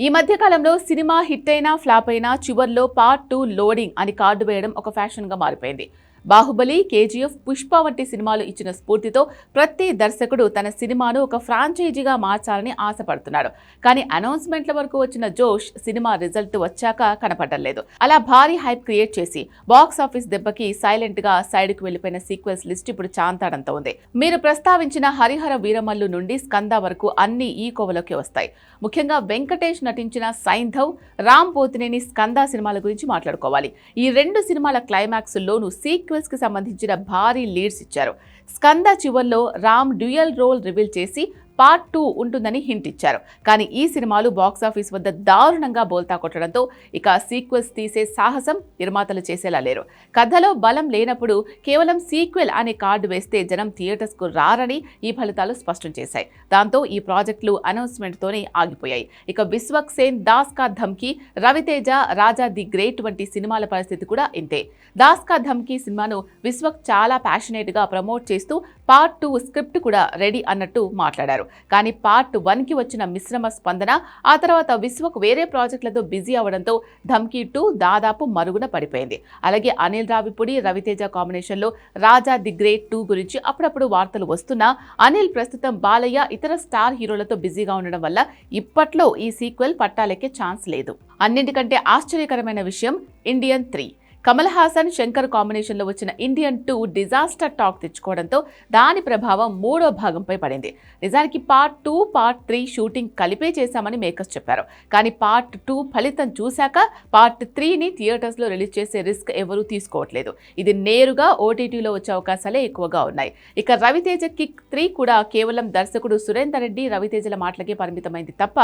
ఈ మధ్య కాలంలో సినిమా హిట్ అయినా ఫ్లాప్ అయినా చివర్లో పార్ట్ 2 లోడింగ్ అని కార్డు వేయడం ఒక ఫ్యాషన్ గా మారిపోయింది. బాహుబలి, కేజీఎఫ్, పుష్ప వంటి సినిమాలు ఇచ్చిన స్ఫూర్తితో ప్రతి దర్శకుడు తన సినిమాను ఒక ఫ్రాంచైజీగా మార్చాలని ఆశపడుతున్నాడు. కానీ అనౌన్స్మెంట్ల వరకు వచ్చిన జోష్ సినిమా రిజల్ట్ వచ్చాక కనపడలేదు. అలా భారీ హైప్ క్రియేట్ చేసి బాక్స్ ఆఫీస్ దెబ్బకి సైలెంట్ గా సైడ్ కు వెళ్లిపోయిన సీక్వెల్స్ లిస్ట్ ఇప్పుడు చాంతాడంత ఉంది. మీరు ప్రస్తావించిన హరిహర వీరమల్లు నుండి స్కంద వరకు అన్ని ఈ కోవలోకి వస్తాయి. ముఖ్యంగా వెంకటేష్ నటించిన సైంధవ్, రామ్ పోతినేని స్కంద సినిమాల గురించి మాట్లాడుకోవాలి. ఈ రెండు సినిమాల క్లైమాక్స్ లోను సీక్వెల్స్ కి సంబంధించిన భారీ లీడ్స్ ఇచ్చారు. స్కంద చివర్లో రామ్ డ్యూయల్ రోల్ రివీల్ చేసి పార్ట్ 2 ఉంటుందని హింట్ ఇచ్చారు. కానీ ఈ సినిమాలు బాక్సాఫీస్ వద్ద దారుణంగా బోల్తా కొట్టడంతో ఇక సీక్వెల్స్ తీసే సాహసం నిర్మాతలు చేసేలా లేరు. కథలో బలం లేనప్పుడు కేవలం సీక్వెల్ అనే కార్డు వేస్తే జనం థియేటర్స్ కు రారని ఈ ఫలితాలు స్పష్టం చేశాయి. దాంతో ఈ ప్రాజెక్టులు అనౌన్స్మెంట్ తోనే ఆగిపోయాయి. ఇక విశ్వక్ సేన్ దాస్ కా ధమ్కీ, రవితేజ రాజా ది గ్రేట్ వంటి సినిమాల పరిస్థితి కూడా ఇంతే. దాస్ కా ధమ్కీ సినిమాను విశ్వక్ చాలా ప్యాషనేట్ గా ప్రమోట్ చేస్తూ పార్ట్ 2 స్క్రిప్ట్ కూడా రెడీ అన్నట్టు మాట్లాడారు. కానీ పార్ట్ 1 కి వచ్చిన మిశ్రమ స్పందన, ఆ తర్వాత విశ్వక్ వేరే ప్రాజెక్టులతో బిజీ అవడంతో ధమ్కీ 2 దాదాపు మరుగున పడిపోయింది. అలాగే అనిల్ రావిపూడి, రవితేజ కాంబినేషన్ లో రాజా ది గ్రేట్ 2 గురించి అప్పుడప్పుడు వార్తలు వస్తున్నా అనిల్ ప్రస్తుతం బాలయ్య, ఇతర స్టార్ హీరోలతో బిజీగా ఉండడం వల్ల ఇప్పట్లో ఈ సీక్వెల్ పట్టాలెక్కే ఛాన్స్ లేదు. అన్నింటికంటే ఆశ్చర్యకరమైన విషయం ఇండియన్ 3. కమల్ హాసన్, శంకర్ కాంబినేషన్లో వచ్చిన ఇండియన్ 2 డిజాస్టర్ టాక్ తెచ్చుకోవడంతో దాని ప్రభావం 3వ భాగంపై పడింది. నిజానికి పార్ట్ 2, పార్ట్ 3 షూటింగ్ కలిపే చేశామని మేకర్స్ చెప్పారు. కానీ పార్ట్ 2 ఫలితం చూశాక పార్ట్ 3ని థియేటర్స్లో రిలీజ్ చేసే రిస్క్ ఎవరూ తీసుకోవట్లేదు. ఇది నేరుగా ఓటీటీలో వచ్చే అవకాశాలే ఎక్కువగా ఉన్నాయి. ఇక రవితేజ కిక్ 3 కూడా కేవలం దర్శకుడు సురేందర్ రెడ్డి, రవితేజల మాటలకే పరిమితమైంది తప్ప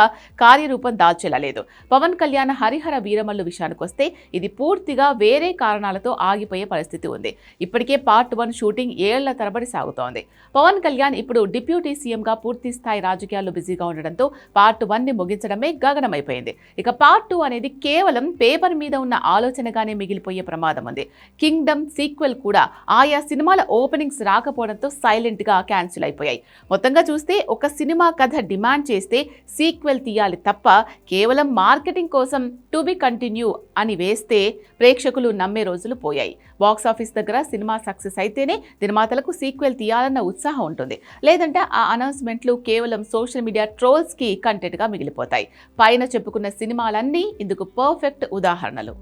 కార్యరూపం దాల్చేలా లేదు. పవన్ కళ్యాణ్ హరిహర వీరమల్లు విషయానికొస్తే ఇది పూర్తిగా వేరే కారణాలతో ఆగిపోయే పరిస్థితి ఉంది. ఇప్పటికే పార్ట్ 1 షూటింగ్ ఏళ్ల తరబడి సాగుతోంది. పవన్ కళ్యాణ్ ఇప్పుడు డిప్యూటీ సీఎంగా పూర్తి స్థాయి రాజకీయాల్లో బిజీగా ఉండడంతో పార్ట్ 1ని ముగించడమే గగనమైపోయింది. ఇక పార్ట్ 2 అనేది కేవలం పేపర్ మీద ఉన్న ఆలోచనగానే మిగిలిపోయే ప్రమాదం ఉంది. కింగ్డమ్ సీక్వెల్ కూడా ఆయా సినిమాల ఓపెనింగ్స్ రాకపోవడంతో సైలెంట్ గా క్యాన్సిల్ అయిపోయాయి. మొత్తంగా చూస్తే ఒక సినిమా కథ డిమాండ్ చేస్తే సీక్వెల్ తీయాలి తప్ప కేవలం మార్కెటింగ్ కోసం టు బి కంటిన్యూ అని వేస్తే ప్రేక్షకులు నమ్మే రోజులు పోయాయి. బాక్సాఫీస్ దగ్గర సినిమా సక్సెస్ అయితేనే నిర్మాతలకు సీక్వెల్ తీయాలన్న ఉత్సాహం ఉంటుంది. లేదంటే ఆ అనౌన్స్మెంట్లు కేవలం సోషల్ మీడియా ట్రోల్స్ కి కంటెంట్ గా మిగిలిపోతాయి. పైన చెప్పుకున్న సినిమాలన్నీ ఇందుకు పర్ఫెక్ట్ ఉదాహరణలు.